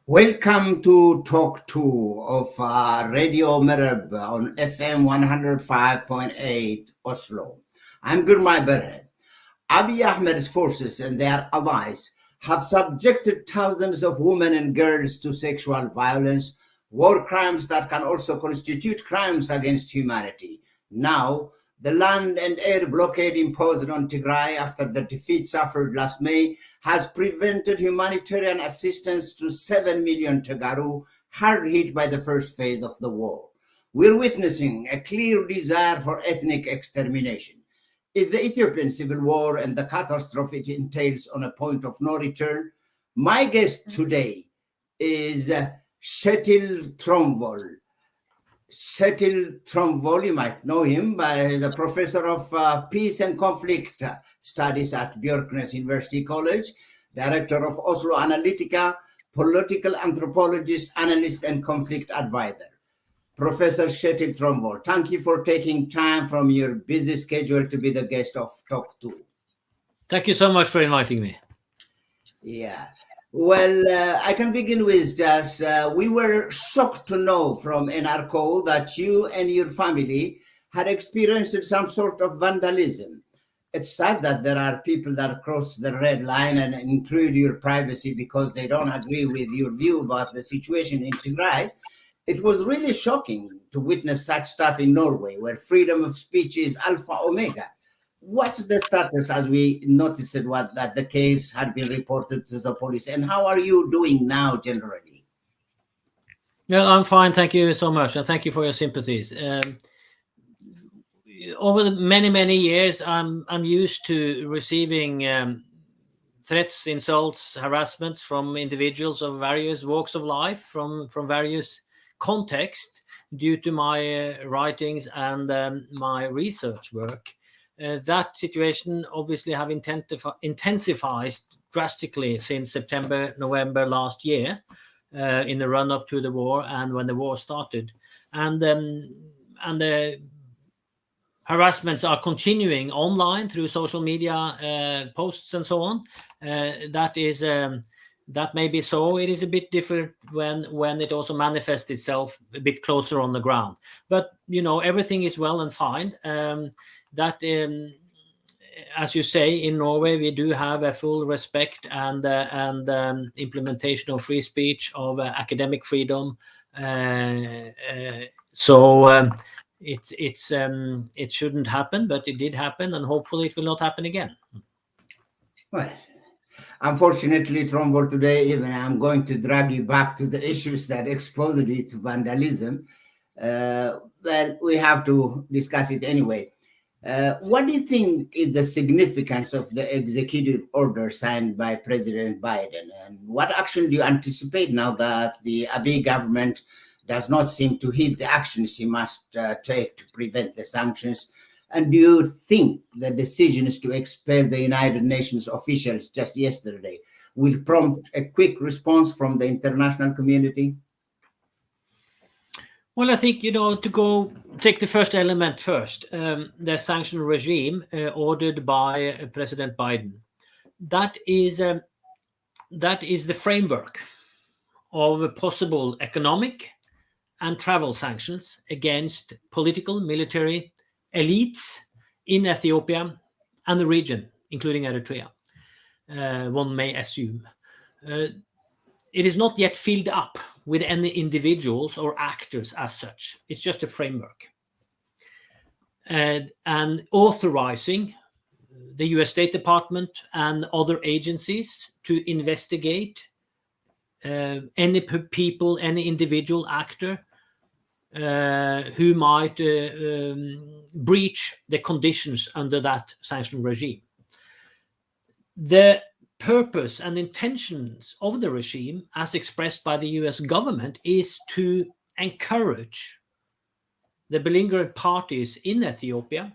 Welcome to Talk 2 of Radio Mereb on FM 105.8 Oslo. I'm Gurmai Berhe. Abiy Ahmed's forces and their allies have subjected thousands of women and girls to sexual violence, war crimes that can also constitute crimes against humanity. Now, the land and air blockade imposed on Tigray after the defeat suffered last May has prevented humanitarian assistance to 7 million Tagaru hard hit by the first phase of the war. We're witnessing a clear desire for ethnic extermination. If the Ethiopian civil war and the catastrophe it entails on a point of no return, my guest today is Kjetil Tronvoll. Kjetil Tronvoll, you might know him, he's a professor of peace and conflict studies at Björknes University College, director of Oslo Analytica, political anthropologist, analyst, and conflict advisor. Professor Kjetil Tronvoll, thank you for taking time from your busy schedule to be the guest of Talk 2. Thank you so much for inviting me. Yeah. Well, I can begin with just, we were shocked to know from NRK that you and your family had experienced some sort of vandalism. It's sad that there are people that cross the red line and intrude your privacy because they don't agree with your view about the situation in Tigray. It was really shocking to witness such stuff in Norway, where freedom of speech is alpha omega. What's the status as we noticed that the case had been reported to the police, and how are you doing now generally? Well, I'm fine, thank you so much, and thank you for your sympathies. Over the many years, I'm used to receiving threats, insults, harassments from individuals of various walks of life, from various contexts, due to my writings and my research work. That situation obviously have intensified drastically since September, November last year, in the run-up to the war and when the war started. And the harassments are continuing online through social media posts and so on. That may be so. It is a bit different when it also manifests itself a bit closer on the ground. But, everything is well and fine. As you say, in Norway, we do have a full respect and implementation of free speech, of academic freedom. So it shouldn't happen, but it did happen, and hopefully it will not happen again. Well, unfortunately, Tronvoll, today, even I'm going to drag you back to the issues that exposed you to vandalism. Well, we have to discuss it anyway. What do you think is the significance of the executive order signed by President Biden? And what action do you anticipate now that the Abiy government does not seem to heed the actions he must take to prevent the sanctions? And do you think the decisions to expel the United Nations officials just yesterday will prompt a quick response from the international community? Well, I think, to take the first element first, the sanction regime ordered by President Biden. That is the framework of possible economic and travel sanctions against political, military elites in Ethiopia and the region, including Eritrea, one may assume. It is not yet filled up with any individuals or actors as such. It's just a framework. And authorizing the US State Department and other agencies to investigate any people, any individual actor who might breach the conditions under that sanction regime. The purpose and intentions of the regime, as expressed by the US government, is to encourage the belligerent parties in Ethiopia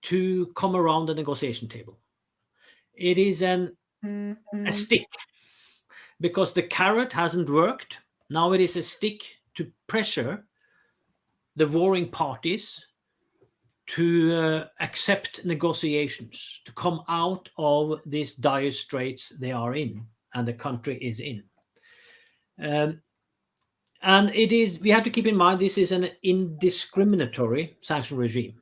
to come around the negotiation table. It is a stick, because the carrot hasn't worked. Now it is a stick to pressure the warring parties to accept negotiations, to come out of these dire straits they are in and the country is in. And we have to keep in mind, this is an indiscriminatory sanction regime.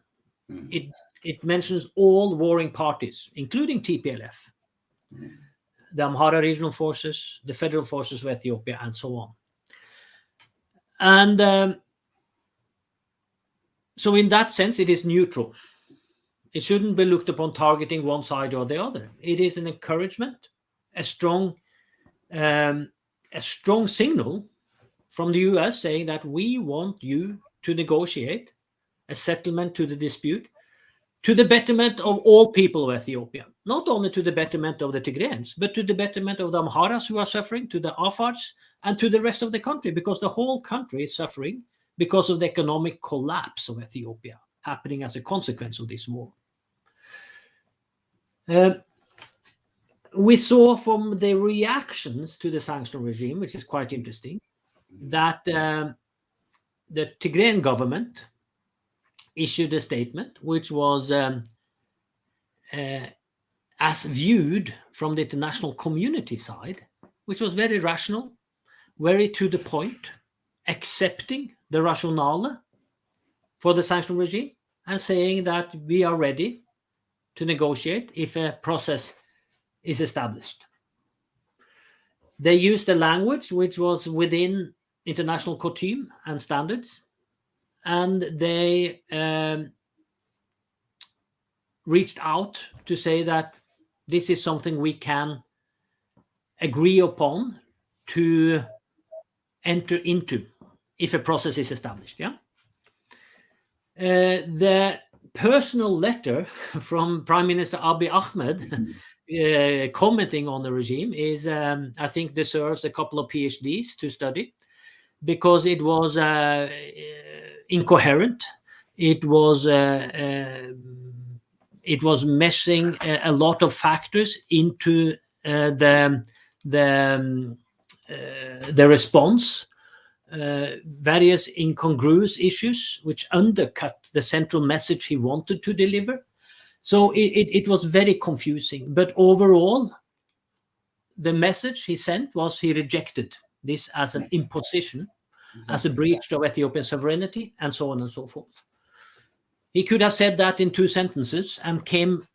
It mentions all warring parties, including TPLF, the Amhara regional forces, the federal forces of Ethiopia, and so on. And so in that sense, it is neutral. It shouldn't be looked upon targeting one side or the other. It is an encouragement, a strong signal from the US saying that we want you to negotiate a settlement to the dispute to the betterment of all people of Ethiopia, not only to the betterment of the Tigrayans, but to the betterment of the Amharas who are suffering, to the Afars, and to the rest of the country, because the whole country is suffering because of the economic collapse of Ethiopia happening as a consequence of this war. We saw from the reactions to the sanction regime, which is quite interesting, that the Tigrayan government issued a statement which was, as viewed from the international community side, which was very rational, very to the point, accepting the rationale for the sanction regime and saying that we are ready to negotiate if a process is established. They used a language which was within international costume and standards, and they reached out to say that this is something we can agree upon to enter into if a process is established. The personal letter from Prime Minister Abiy Ahmed commenting on the regime is, I think, deserves a couple of PhDs to study, because it was incoherent. It was meshing a lot of factors into the response, various incongruous issues which undercut the central message he wanted to deliver. So it was very confusing. But overall, the message he sent was he rejected this as an imposition, as a breach of Ethiopian sovereignty, and so on and so forth. He could have said that in 2 sentences and came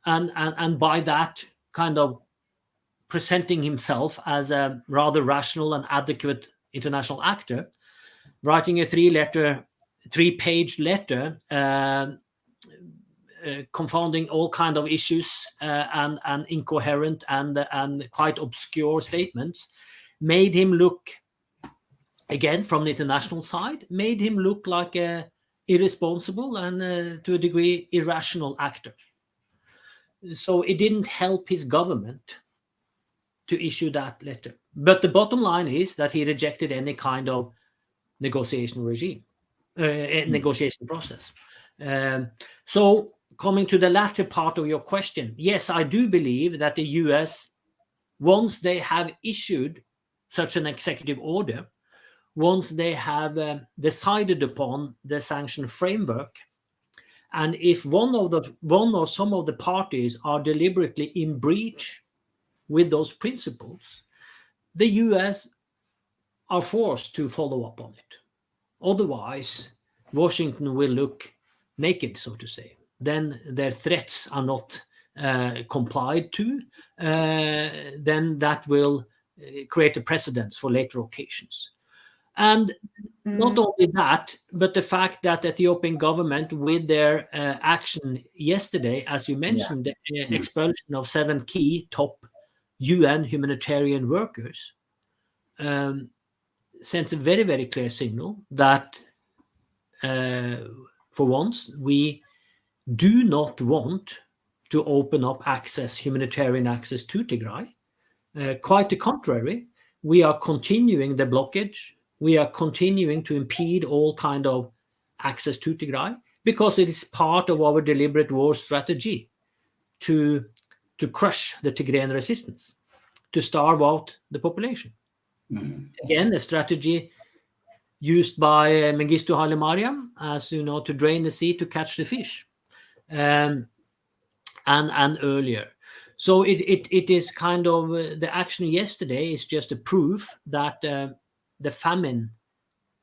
and by that kind of presenting himself as a rather rational and adequate international actor, writing a 3-page letter confounding all kind of issues and incoherent and quite obscure statements, made him look, again from the international side, made him look like a irresponsible and to a degree irrational actor. So it didn't help his government to issue that letter. But the bottom line is that he rejected any kind of negotiation regime, negotiation process. So coming to the latter part of your question, yes, I do believe that the US, once they have issued such an executive order, once they have decided upon the sanction framework, and if one or some of the parties are deliberately in breach with those principles, the US are forced to follow up on it. Otherwise, Washington will look naked, so to say. Then their threats are not complied to. Then that will create a precedence for later occasions. And not only that, but the fact that the Ethiopian government, with their action yesterday, as you mentioned, the expulsion of 7 key top UN humanitarian workers, sends a very, very clear signal that for once, we do not want to open up humanitarian access to Tigray. Quite the contrary, we are continuing the blockage. We are continuing to impede all kind of access to Tigray, because it is part of our deliberate war strategy to crush the Tigrayan resistance, to starve out the population. Again, a strategy used by Mengistu Haile Mariam, as you know, to drain the sea to catch the fish, and earlier. So it is kind of the action yesterday is just a proof that the famine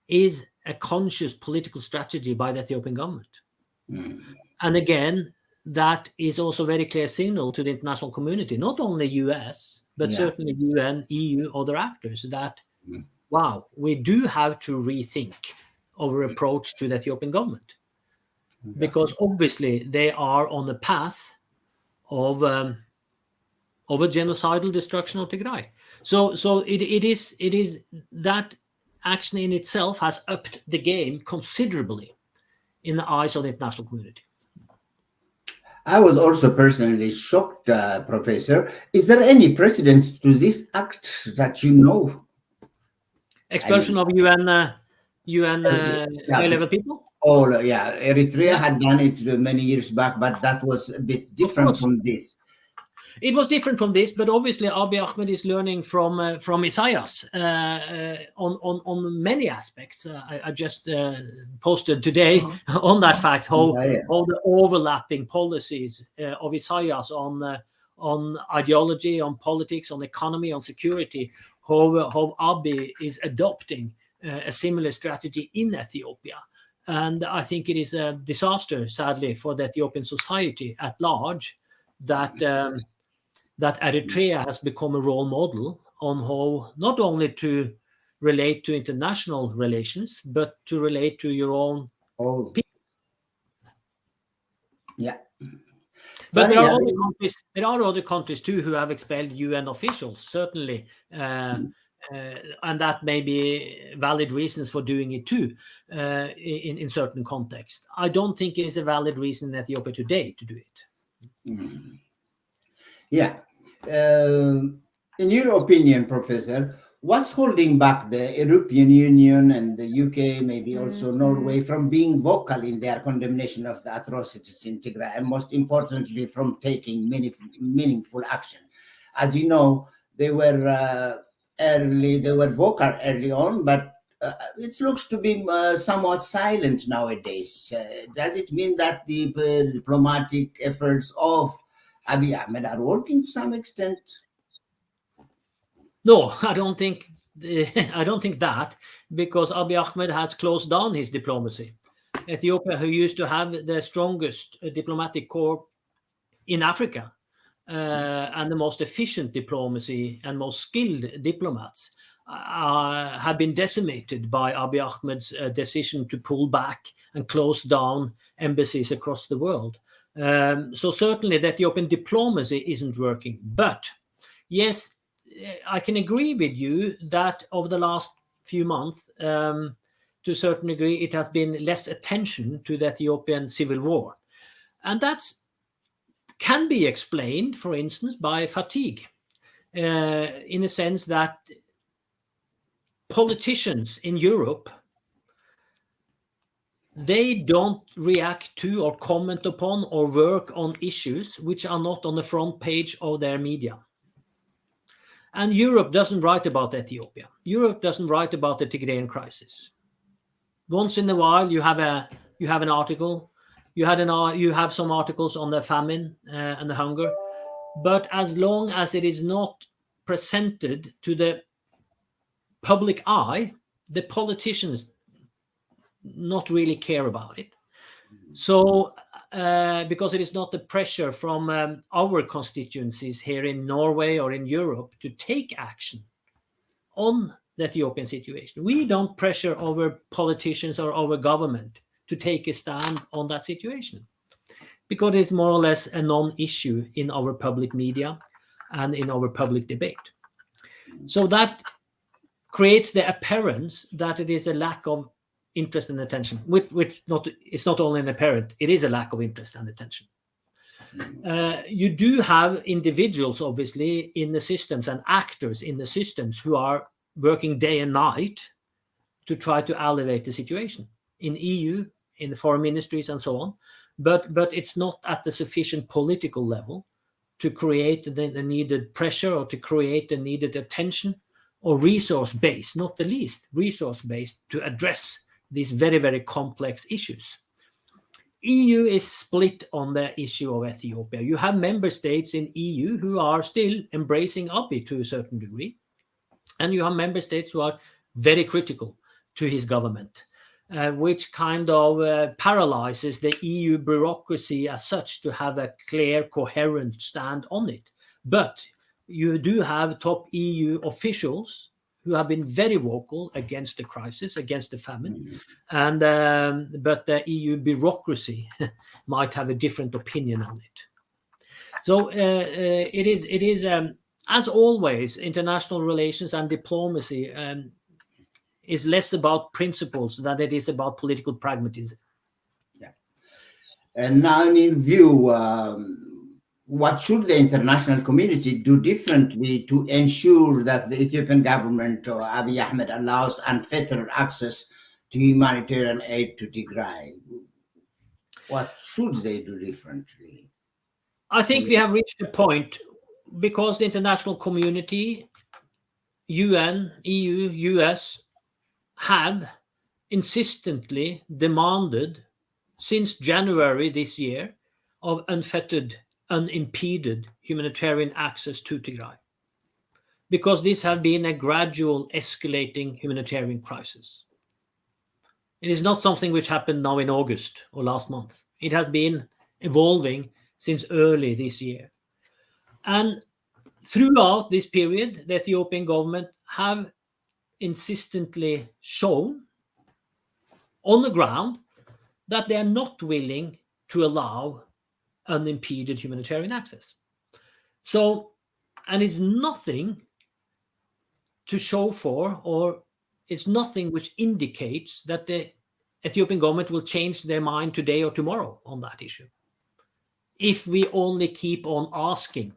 is a conscious political strategy by the Ethiopian government. And again, that is also a very clear signal to the international community, not only US, but certainly UN, EU, other actors, that, wow, we do have to rethink our approach to the Ethiopian government. Because obviously they are on the path of a genocidal destruction of Tigray. So it is that action in itself has upped the game considerably in the eyes of the international community. I was also personally shocked, Professor. Is there any precedent to this act that you know? Expulsion of UN high-level people? Oh, yeah. Eritrea had done it many years back, but that was a bit different from this. It was different from this, but obviously Abiy Ahmed is learning from Isaias on many aspects. I just posted today on that fact how the overlapping policies of Isaias on ideology, on politics, on economy, on security, how Abiy is adopting a similar strategy in Ethiopia. And I think it is a disaster, sadly, for the Ethiopian society at large that Eritrea has become a role model on how not only to relate to international relations, but to relate to your own people. Yeah. But there are other countries too who have expelled UN officials, certainly. And that may be valid reasons for doing it too, in certain contexts. I don't think it is a valid reason in Ethiopia today to do it. Yeah. In your opinion, Professor, what's holding back the European Union and the UK, maybe also Norway, from being vocal in their condemnation of the atrocities in Tigray, and most importantly, from taking meaningful action? As you know, they were vocal early on, but it looks to be somewhat silent nowadays. Does it mean that the diplomatic efforts of Abiy Ahmed are working to some extent? No, I don't think that, because Abiy Ahmed has closed down his diplomacy. Ethiopia, who used to have the strongest diplomatic corps in Africa and the most efficient diplomacy and most skilled diplomats, have been decimated by Abiy Ahmed's decision to pull back and close down embassies across the world. So certainly the Ethiopian diplomacy isn't working. But yes, I can agree with you that over the last few months, to a certain degree, it has been less attention to the Ethiopian civil war. And that can be explained, for instance, by fatigue, in a sense that politicians in Europe, they don't react to or comment upon or work on issues which are not on the front page of their media. And Europe doesn't write about Ethiopia. Europe doesn't write about the Tigrayan crisis. Once in a while, you have an article. You have some articles on the famine and the hunger. But as long as it is not presented to the public eye, the politicians not really care about it. So because it is not the pressure from our constituencies here in Norway or in Europe to take action on the Ethiopian situation. We don't pressure our politicians or our government to take a stand on that situation, because it's more or less a non-issue in our public media and in our public debate. So that creates the appearance that it is a lack of interest and attention, which it's not only an apparent, it is a lack of interest and attention. You do have individuals, obviously, in the systems and actors in the systems who are working day and night to try to elevate the situation in EU, in the foreign ministries and so on. But it's not at the sufficient political level to create the needed pressure or to create the needed attention or resource base, not the least, resource base to address these very, very complex issues. EU is split on the issue of Ethiopia. You have member states in EU who are still embracing Abiy to a certain degree, and you have member states who are very critical to his government, which kind of paralyzes the EU bureaucracy as such to have a clear, coherent stand on it. But you do have top EU officials who have been very vocal against the crisis, against the famine, and but the EU bureaucracy might have a different opinion on it. So it is as always, international relations and diplomacy is less about principles than it is about political pragmatism. Yeah. And now, in view, what should the international community do differently to ensure that the Ethiopian government or Abiy Ahmed allows unfettered access to humanitarian aid to Tigray? What should they do differently? I think we have reached a point because the international community, UN, EU, US, have insistently demanded since January this year of unfettered, unimpeded humanitarian access to Tigray, because this has been a gradual escalating humanitarian crisis. It is not something which happened now in August or last month. It has been evolving since early this year. And throughout this period, the Ethiopian government have insistently shown on the ground that they are not willing to allow unimpeded humanitarian access. So, and it's nothing to show for, or it's nothing which indicates that the Ethiopian government will change their mind today or tomorrow on that issue, if we only keep on asking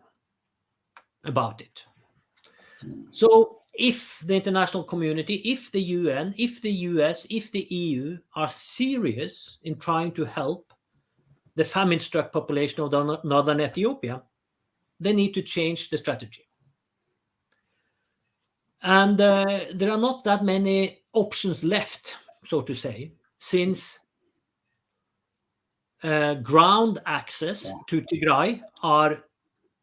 about it. So if the international community, if the UN, if the US, if the EU are serious in trying to help the famine-struck population of northern Ethiopia, they need to change the strategy. And there are not that many options left, so to say, since ground access to Tigray are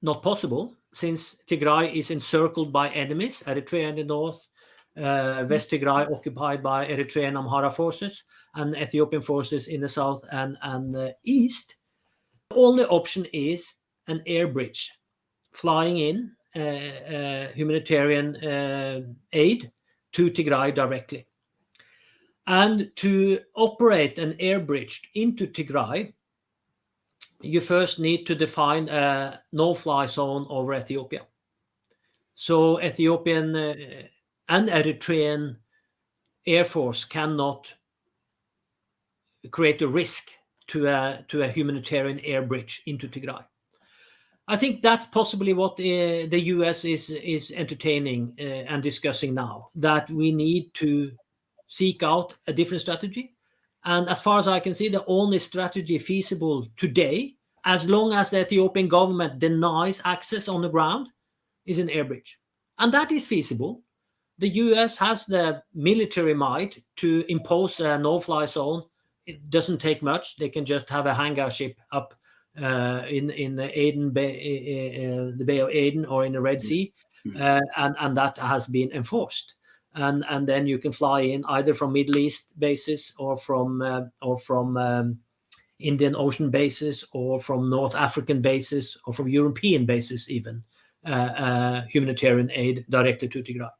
not possible, since Tigray is encircled by enemies, Eritrea in the north, West Tigray occupied by Eritrean Amhara forces, and Ethiopian forces in the south and east. The only option is an air bridge, flying in humanitarian aid to Tigray directly. And to operate an air bridge into Tigray, you first need to define a no-fly zone over Ethiopia. So Ethiopian and Eritrean Air Force cannot create a risk to a humanitarian air bridge into Tigray. I think that's possibly what the US is entertaining and discussing now, that we need to seek out a different strategy. And as far as I can see, the only strategy feasible today, as long as the Ethiopian government denies access on the ground, is an air bridge. And that is feasible. The US has the military might to impose a no-fly zone. It doesn't take much. They can just have a hangar ship up in the Aden Bay, the Bay of Aden, or in the Red Sea, and that has been enforced. And then you can fly in either from Middle East bases or from Indian Ocean bases or from North African bases or from European bases even, humanitarian aid directly to Tigray.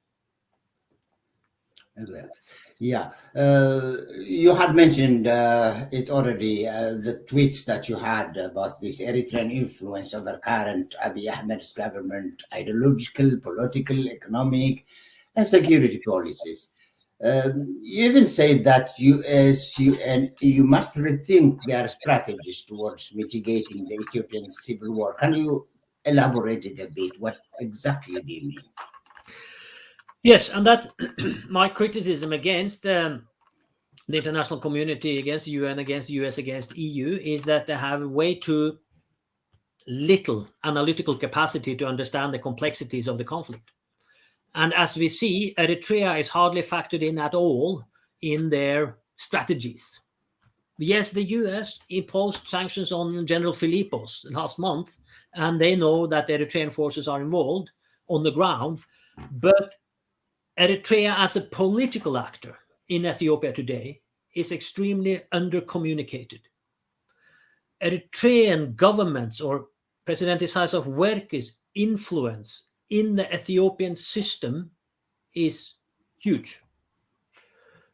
Yeah, you had mentioned it already, the tweets that you had about this Eritrean influence over current Abiy Ahmed's government, ideological, political, economic, and security policies. You even say that US and EU must rethink their strategies towards mitigating the Ethiopian civil war. Can you elaborate it a bit? What exactly do you mean? Yes, and that's my criticism against the international community, against the UN, against the US, against EU, is that they have way too little analytical capacity to understand the complexities of the conflict. And as we see, Eritrea is hardly factored in at all in their strategies. Yes, the US imposed sanctions on General Philippos last month, and they know that Eritrean forces are involved on the ground. But Eritrea, as a political actor in Ethiopia today, is extremely undercommunicated. Eritrean governments or President Isaias Afwerki's influence in the Ethiopian system is huge.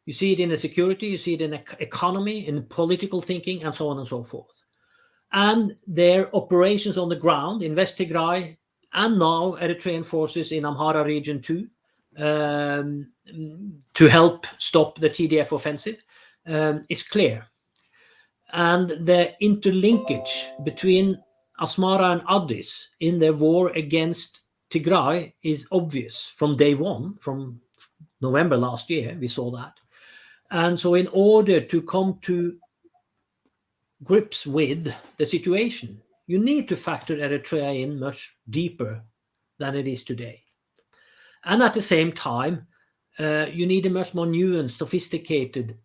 You see it in the security, you see it in the economy, in political thinking, and so on and so forth. And their operations on the ground in West Tigray and now Eritrean forces in Amhara region too, to help stop the TDF offensive, is clear. And the interlinkage between Asmara and Addis in their war against Tigray is obvious from day one, from November last year, we saw that. And so in order to come to grips with the situation, you need to factor Eritrea in much deeper than it is today. And at the same time, you need a much more nuanced, sophisticated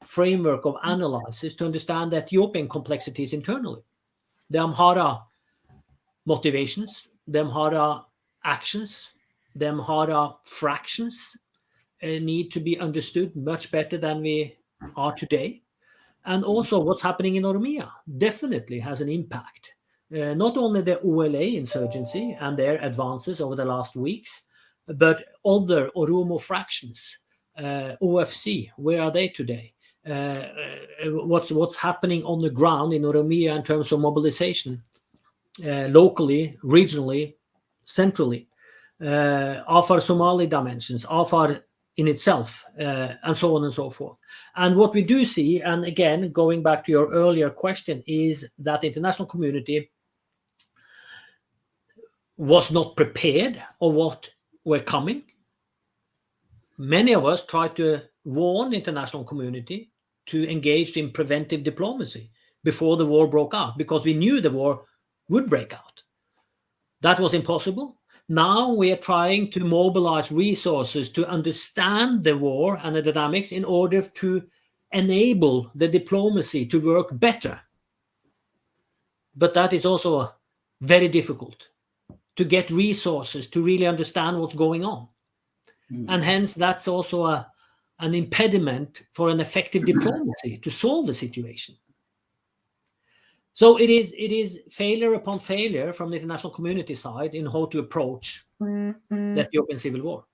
framework of analysis to understand the Ethiopian complexities internally. The Amhara motivations, the Amhara actions, the Amhara fractions need to be understood much better than we are today. And also what's happening in Oromia definitely has an impact. Not only the OLA insurgency and their advances over the last weeks, but other Oromo fractions, OFC, where are they today? What's happening on the ground in Oromia in terms of mobilization, locally, regionally, centrally, Afar Somali dimensions, Afar in itself, and so on and so forth. And what we do see, and again, going back to your earlier question, is that the international community was not prepared of what were coming. Many of us tried to warn the international community to engage in preventive diplomacy before the war broke out, because we knew the war would break out. That was impossible. Now we are trying to mobilize resources to understand the war and the dynamics in order to enable the diplomacy to work better. But that is also very difficult, to get resources to really understand what's going on. And hence that's also an impediment for an effective diplomacy to solve the situation. So it is failure upon failure from the international community side in how to approach the Ethiopian civil war.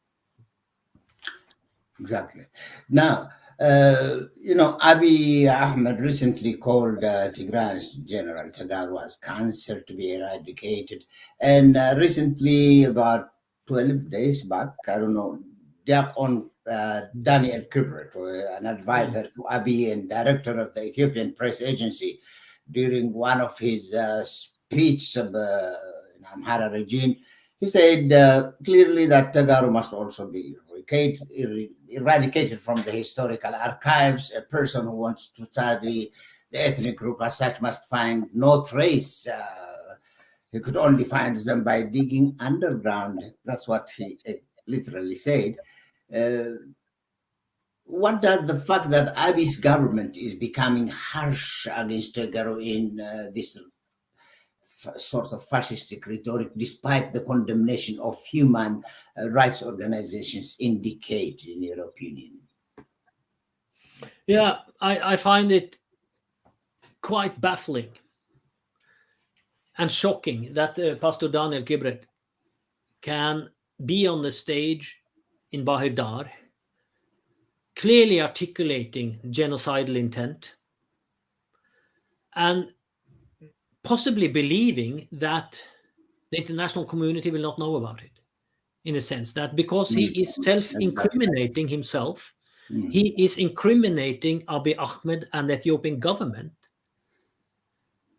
Exactly. Now, Abiy Ahmed recently called Tigray's General Tagaru as cancer to be eradicated. And recently, about 12 days back, I don't know, Diakon Daniel Kibret, an advisor to Abiy and director of the Ethiopian press agency, during one of his speeches in Amhara regime, he said clearly that Tagaru must also be eradicated from the historical archives. A person who wants to study the ethnic group as such must find no trace. He could only find them by digging underground. That's what he literally said. What does the fact that Abiy's government is becoming harsh against Tagaru in this sort of fascistic rhetoric, despite the condemnation of human rights organizations, indicate, in your opinion? Yeah, I find it quite baffling and shocking that Pastor Daniel Kibret can be on the stage in Bahir Dar, clearly articulating genocidal intent and possibly believing that the international community will not know about it, in a sense that because he is self-incriminating himself, he is incriminating Abiy Ahmed and the Ethiopian government.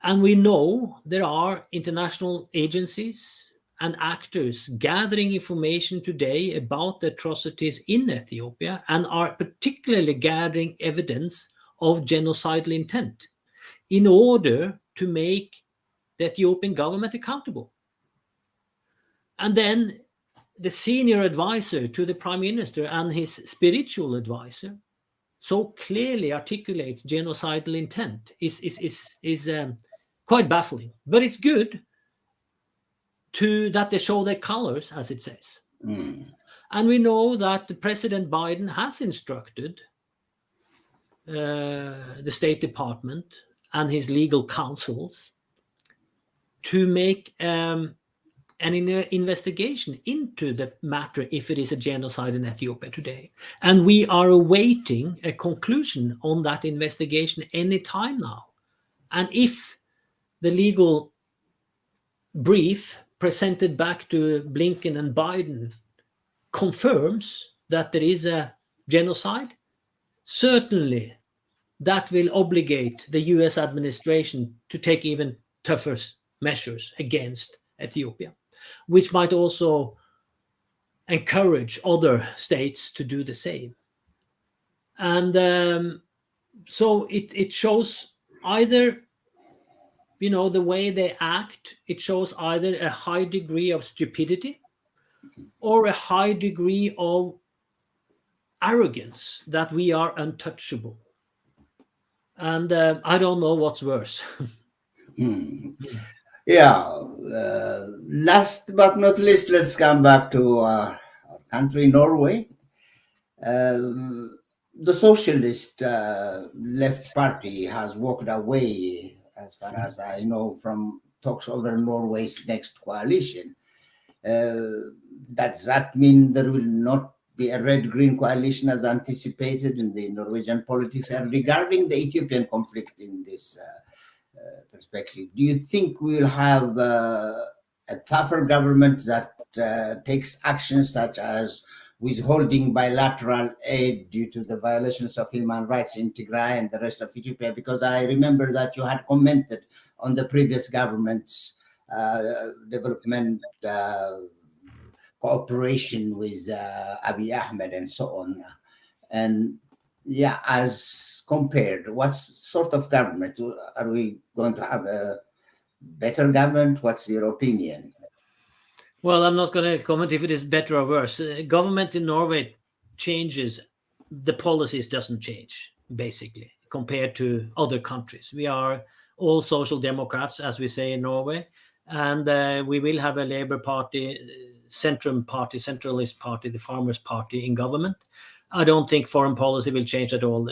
And we know there are international agencies and actors gathering information today about the atrocities in Ethiopia and are particularly gathering evidence of genocidal intent in order to make the Ethiopian government accountable. And then the senior advisor to the prime minister and his spiritual advisor so clearly articulates genocidal intent is quite baffling. But it's good that they show their colors, as it says. And we know that President Biden has instructed the State Department and his legal counsels to make an investigation into the matter if it is a genocide in Ethiopia today. And we are awaiting a conclusion on that investigation any time now. And if the legal brief presented back to Blinken and Biden confirms that there is a genocide, certainly that will obligate the US administration to take even tougher measures against Ethiopia, which might also encourage other states to do the same. And so it shows either, the way they act, it shows either a high degree of stupidity or a high degree of arrogance that we are untouchable. And I don't know what's worse. Yeah. Last but not least, let's come back to our country, Norway. The Socialist Left Party has walked away, as far as I know, from talks over Norway's next coalition. Does that mean there will not be a red-green coalition as anticipated in the Norwegian politics? And regarding the Ethiopian conflict in this perspective, do you think we will have a tougher government that takes actions such as withholding bilateral aid due to the violations of human rights in Tigray and the rest of Ethiopia? Because I remember that you had commented on the previous government's development cooperation with Abiy Ahmed and so on. And yeah, as compared, what sort of government are we going to have? A better government? What's your opinion? Well, I'm not going to comment if it is better or worse. Government in Norway changes, the policies doesn't change, basically, compared to other countries. We are all social democrats, as we say in Norway, and we will have a Labour Party, centralist party, the Farmers' Party in government. I don't think foreign policy will change at all.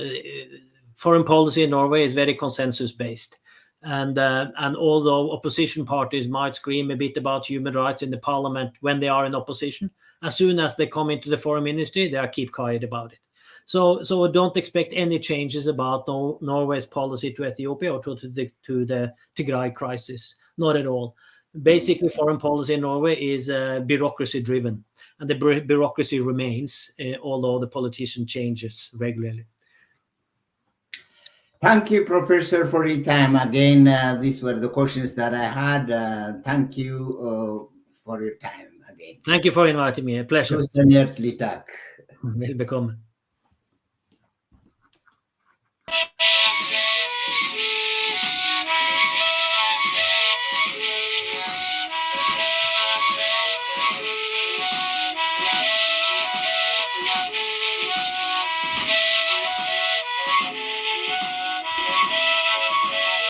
Foreign policy in Norway is very consensus-based. And although opposition parties might scream a bit about human rights in the parliament when they are in opposition, as soon as they come into the foreign ministry, they keep quiet about it. So don't expect any changes about Norway's policy to Ethiopia or to the Tigray crisis. Not at all. Basically, foreign policy in Norway is bureaucracy-driven, and the bureaucracy remains, although the politician changes regularly. Thank you, Professor, for your time. Again, these were the questions that I had. Thank you for your time again. Thank you for inviting me. A pleasure. Tusen hjärtligt tack. Välbekomme.